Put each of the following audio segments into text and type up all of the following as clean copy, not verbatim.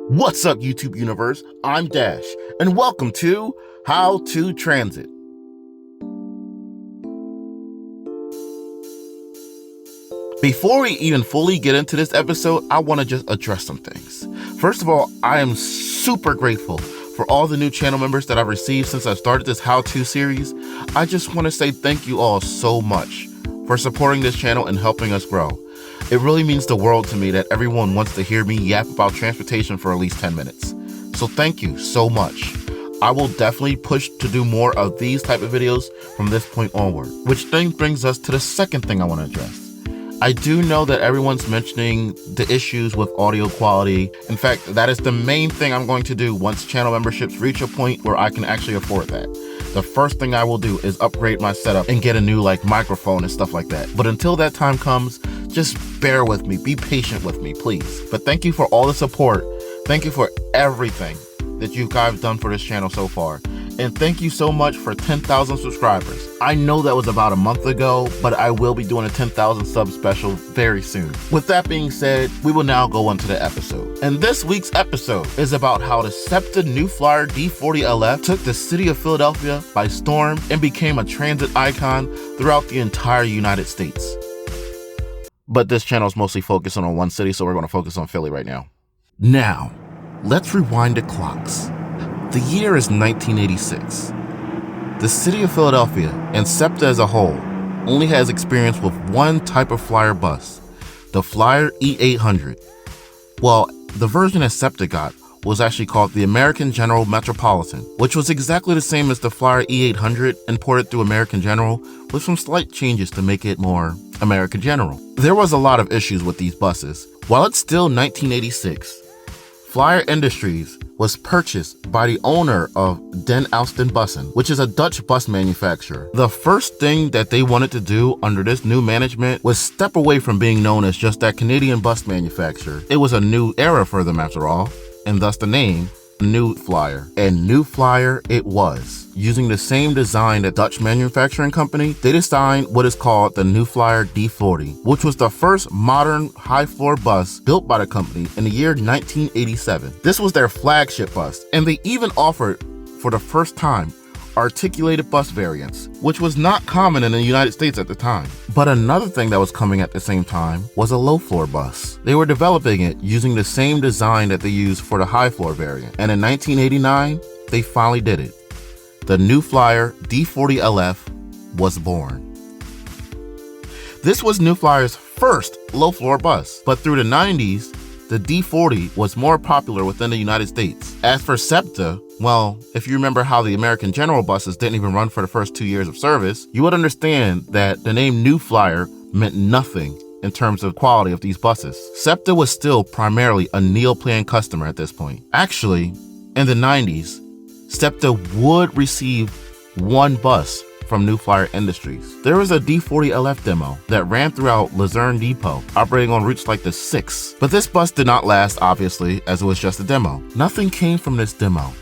What's up, YouTube universe? I'm Dash, and welcome to How to Transit. Before we even fully get into this episode, I want to just address some things. First of all, I am super grateful for all the new channel members that I've received since I started this how-to series. I just want to say thank you all so much for supporting this channel and helping us grow. It really means the world to me that everyone wants to hear me yap about transportation for at least 10 minutes. So thank you so much. I will definitely push to do more of these type of videos from this point onward. Which then brings us to the second thing I want to address. I do know that everyone's mentioning the issues with audio quality. In fact, that is the main thing I'm going to do once channel memberships reach a point where I can actually afford that. The first thing I will do is upgrade my setup and get a new microphone and stuff like that. But until that time comes, just bear with me, be patient with me, please. But thank you for all the support. Thank you for everything that you guys have done for this channel so far. And thank you so much for 10,000 subscribers. I know that was about a month ago, but I will be doing a 10,000 sub special very soon. With that being said, we will now go on to the episode. And this week's episode is about how the SEPTA new Flyer D40LF took the city of Philadelphia by storm and became a transit icon throughout the entire United States. But this channel is mostly focused on one city, so we're going to focus on Philly right now. Now, let's rewind the clocks. The year is 1986. The city of Philadelphia, and SEPTA as a whole, only has experience with one type of Flyer bus, the Flyer E800. Well, the version that SEPTA got was actually called the American General Metropolitan, which was exactly the same as the Flyer E800 imported through American General with some slight changes to make it more American General. There was a lot of issues with these buses. While it's still 1986, Flyer Industries was purchased by the owner of Den Alsten Bussen, which is a Dutch bus manufacturer. The first thing that they wanted to do under this new management was step away from being known as just that Canadian bus manufacturer. It was a new era for them after all, and thus the name, New Flyer. And New Flyer it was. Using the same design that Dutch manufacturing company, they designed what is called the New Flyer D40, which was the first modern high-floor bus built by the company in the year 1987. This was their flagship bus, and they even offered, for the first time, articulated bus variants, which was not common in the United States at the time. But another thing that was coming at the same time was a low-floor bus. They were developing it using the same design that they used for the high-floor variant, and in 1989, they finally did it. The New Flyer D40LF was born. This was New Flyer's first low-floor bus, but through the 90s, the D40 was more popular within the United States. As for SEPTA, well, if you remember how the American General buses didn't even run for the first 2 years of service, you would understand that the name New Flyer meant nothing in terms of quality of these buses. SEPTA was still primarily a Neoplan customer at this point. Actually, in the 90s, SEPTA would receive one bus from New Flyer Industries. There was a D40LF demo that ran throughout Luzerne Depot, operating on routes like the 6. But this bus did not last, obviously, as it was just a demo. Nothing came from this demo.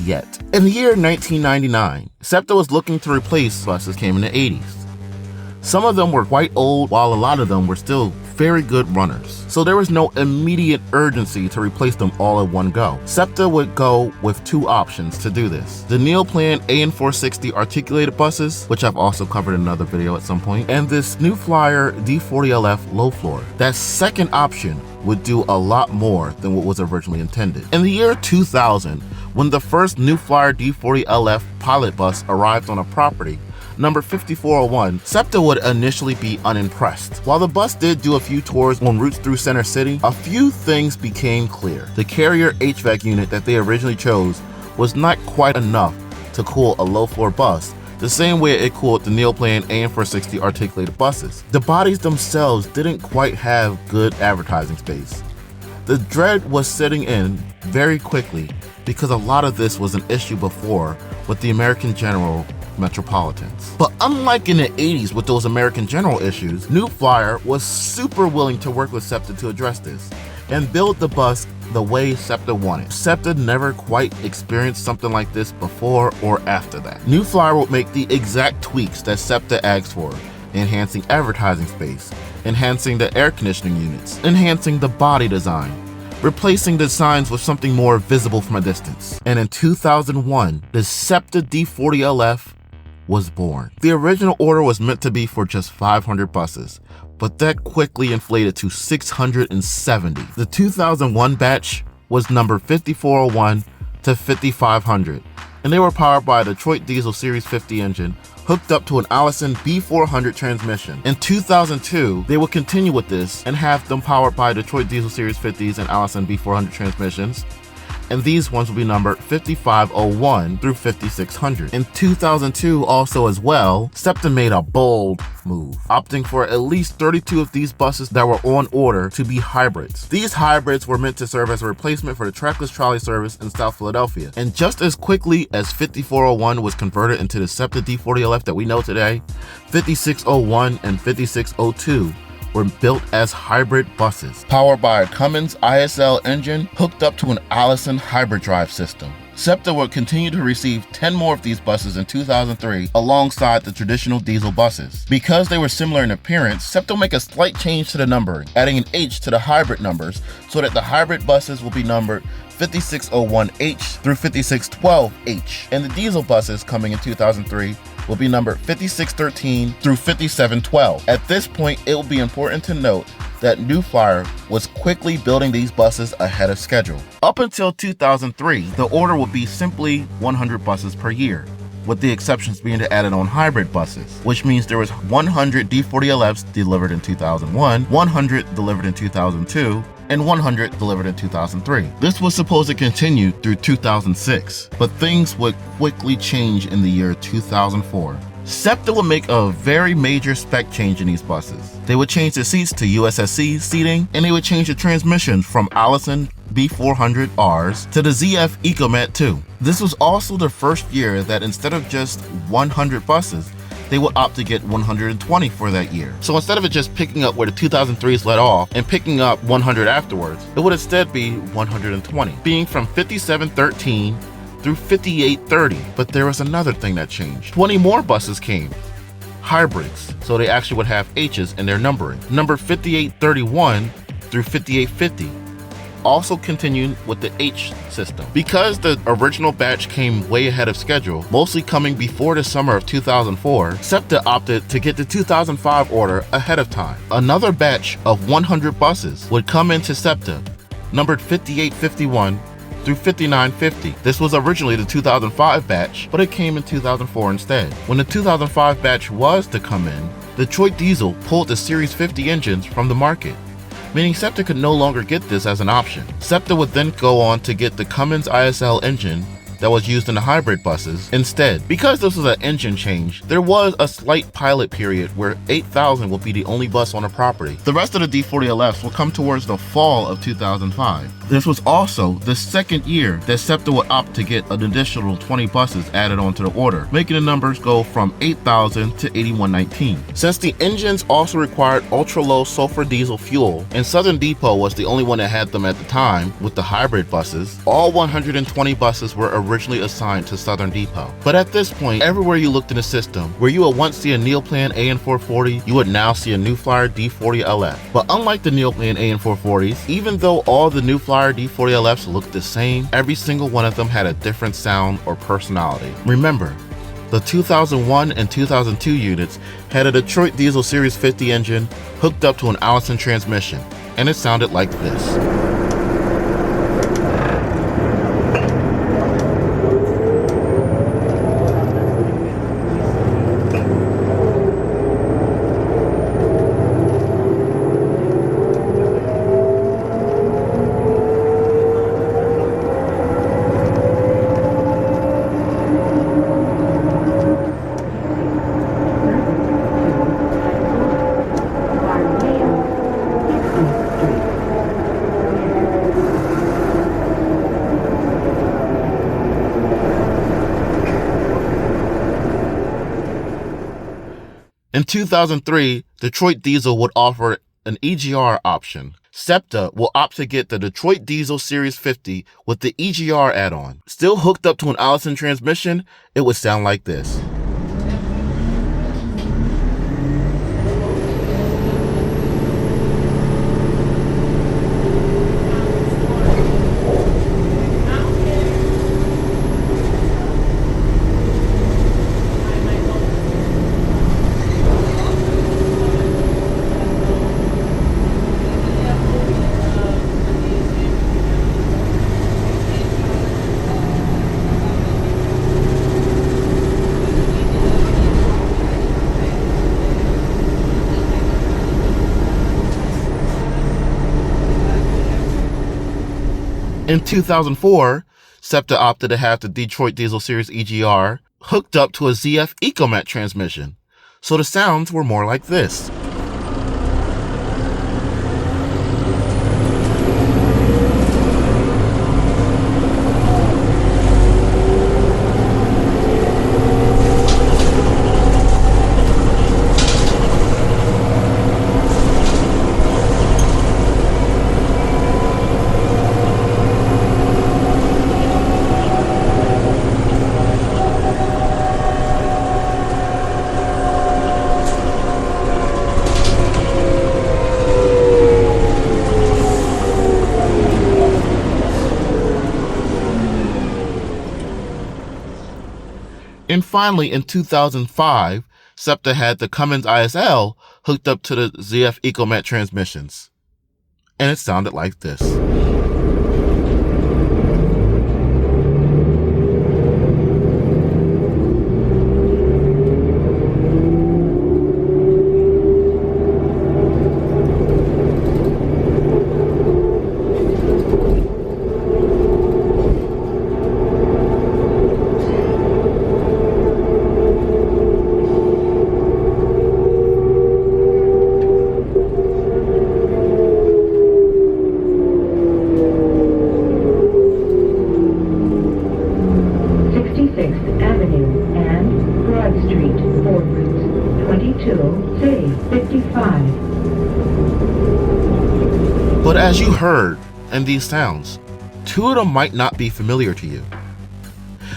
Yet. In the year 1999, SEPTA was looking to replace buses came in the 80s. Some of them were quite old, while a lot of them were still very good runners. So there was no immediate urgency to replace them all at one go. SEPTA would go with two options to do this. The Neoplan AN460 articulated buses, which I've also covered in another video at some point, and this New Flyer D40LF low floor. That second option would do a lot more than what was originally intended. In the year 2000, when the first New Flyer D40LF pilot bus arrived on a property, number 5401, SEPTA would initially be unimpressed. While the bus did do a few tours on routes through Center City, a few things became clear. The carrier HVAC unit that they originally chose was not quite enough to cool a low-floor bus, the same way it cooled the Neoplan AN460 articulated buses. The bodies themselves didn't quite have good advertising space. The dread was setting in very quickly because a lot of this was an issue before with the American General Metropolitans. But unlike in the 80s with those American General issues, New Flyer was super willing to work with SEPTA to address this and build the bus the way SEPTA wanted. SEPTA never quite experienced something like this before or after that. New Flyer would make the exact tweaks that SEPTA asked for, enhancing advertising space, enhancing the air conditioning units, enhancing the body design, replacing the signs with something more visible from a distance. And in 2001, the SEPTA D40LF was born. The original order was meant to be for just 500 buses, but that quickly inflated to 670. The 2001 batch was numbered 5401 to 5500, and they were powered by a Detroit Diesel Series 50 engine hooked up to an Allison B400 transmission. In 2002, they would continue with this and have them powered by Detroit Diesel Series 50s and Allison B400 transmissions, and these ones will be numbered 5501 through 5600. In 2002 also as well, SEPTA made a bold move, opting for at least 32 of these buses that were on order to be hybrids. These hybrids were meant to serve as a replacement for the trackless trolley service in South Philadelphia. And just as quickly as 5401 was converted into the SEPTA D40LF that we know today, 5601 and 5602 were built as hybrid buses, powered by a Cummins ISL engine hooked up to an Allison hybrid drive system. SEPTA would continue to receive 10 more of these buses in 2003 alongside the traditional diesel buses. Because they were similar in appearance, SEPTA will make a slight change to the numbering, adding an H to the hybrid numbers so that the hybrid buses will be numbered 5601H through 5612H, and the diesel buses coming in 2003 will be numbered 5613 through 5712. At this point, it will be important to note that New Flyer was quickly building these buses ahead of schedule. Up until 2003, the order would be simply 100 buses per year, with the exceptions being to added on hybrid buses, which means there was 100 D40LFs delivered in 2001, 100 delivered in 2002, and 100 delivered in 2003. This was supposed to continue through 2006, but things would quickly change in the year 2004. SEPTA would make a very major spec change in these buses. They would change the seats to USSC seating, and they would change the transmission from Allison B400Rs to the ZF EcoMat 2. This was also the first year that instead of just 100 buses, they would opt to get 120 for that year. So instead of it just picking up where the 2003s let off and picking up 100 afterwards, it would instead be 120, being from 5713 through 5830. But there was another thing that changed. 20 more buses came, hybrids, so they actually would have H's in their numbering. Number 5831 through 5850. Also continued with the H system. Because the original batch came way ahead of schedule, mostly coming before the summer of 2004, SEPTA opted to get the 2005 order ahead of time. Another batch of 100 buses would come into SEPTA, numbered 5851 through 5950. This was originally the 2005 batch, but it came in 2004 instead. When the 2005 batch was to come in, Detroit Diesel pulled the Series 50 engines from the market, meaning SEPTA could no longer get this as an option. SEPTA would then go on to get the Cummins ISL engine that was used in the hybrid buses instead. Because this was an engine change, there was a slight pilot period where 8000 would be the only bus on the property. The rest of the D40LFs will come towards the fall of 2005. This was also the second year that SEPTA would opt to get an additional 20 buses added onto the order, making the numbers go from 8000 to 8119. Since the engines also required ultra-low sulfur diesel fuel, and Southern Depot was the only one that had them at the time with the hybrid buses, all 120 buses were originally assigned to Southern Depot. But at this point, everywhere you looked in the system, where you would once see a Neoplan AN440, you would now see a New Flyer D40LF. But unlike the Neoplan AN440s, even though all the New Flyer D40LFs looked the same, every single one of them had a different sound or personality. Remember, the 2001 and 2002 units had a Detroit Diesel Series 50 engine hooked up to an Allison transmission, and it sounded like this. In 2003, Detroit Diesel would offer an EGR option. SEPTA will opt to get the Detroit Diesel Series 50 with the EGR add-on. Still hooked up to an Allison transmission, it would sound like this. In 2004, SEPTA opted to have the Detroit Diesel Series EGR hooked up to a ZF Ecomat transmission, so the sounds were more like this. And finally, in 2005, SEPTA had the Cummins ISL hooked up to the ZF Ecomat transmissions. And it sounded like this. But as you heard in these sounds, two of them might not be familiar to you.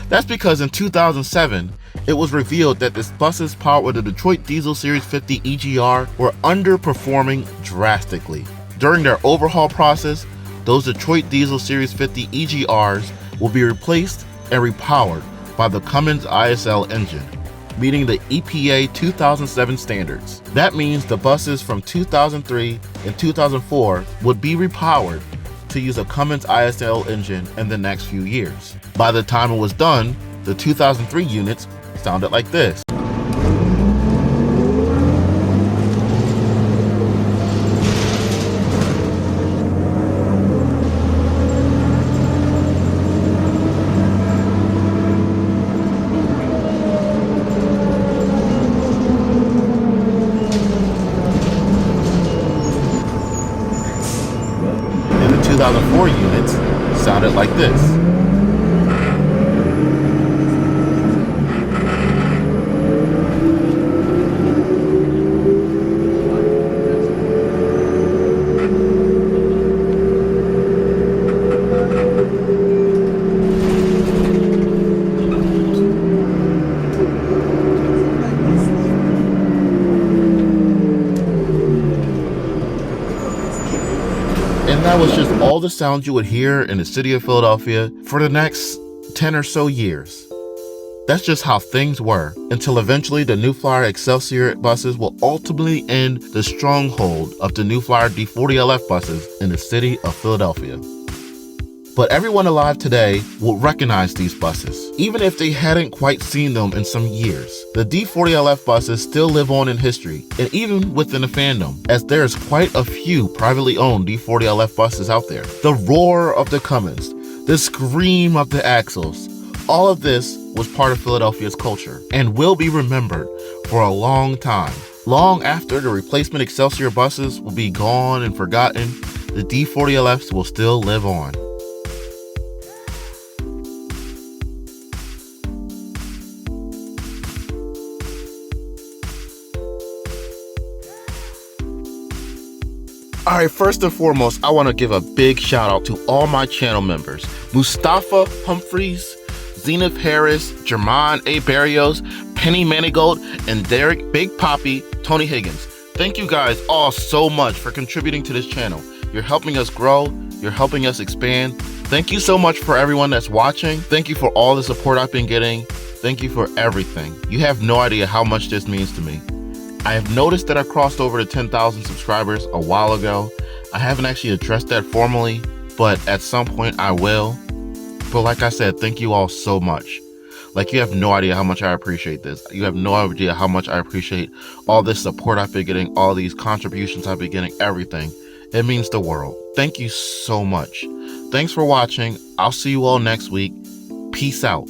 That's because in 2007, it was revealed that the buses powered with the Detroit Diesel Series 50 EGR were underperforming drastically. During their overhaul process, those Detroit Diesel Series 50 EGRs will be replaced and repowered by the Cummins ISL engine, meeting the EPA 2007 standards. That means the buses from 2003 and 2004 would be repowered to use a Cummins ISL engine in the next few years. By the time it was done, the 2003 units sounded like this. And the 2004 units sounded like this. And that was just all the sounds you would hear in the city of Philadelphia for the next 10 or so years. That's just how things were, until eventually the New Flyer Excelsior buses will ultimately end the stronghold of the New Flyer D40LF buses in the city of Philadelphia. But everyone alive today will recognize these buses, even if they hadn't quite seen them in some years. The D40LF buses still live on in history, and even within the fandom, as there's quite a few privately owned D40LF buses out there. The roar of the Cummins, the scream of the axles, all of this was part of Philadelphia's culture, and will be remembered for a long time. Long after the replacement Excelsior buses will be gone and forgotten, the D40LFs will still live on. Alright, first and foremost, I want to give a big shout out to all my channel members. Mustafa Humphreys, Zenith Harris, Jermon A. Barrios, Penny Manigold, and Derek Big Poppy, Tony Higgins. Thank you guys all so much for contributing to this channel. You're helping us grow, you're helping us expand. Thank you so much for everyone that's watching. Thank you for all the support I've been getting. Thank you for everything. You have no idea how much this means to me. I have noticed that I crossed over to 10,000 subscribers a while ago. I haven't actually addressed that formally, but at some point I will. But like I said, thank you all so much. Like, you have no idea how much I appreciate this. You have no idea how much I appreciate all this support I've been getting, all these contributions I've been getting, everything. It means the world. Thank you so much. Thanks for watching. I'll see you all next week. Peace out.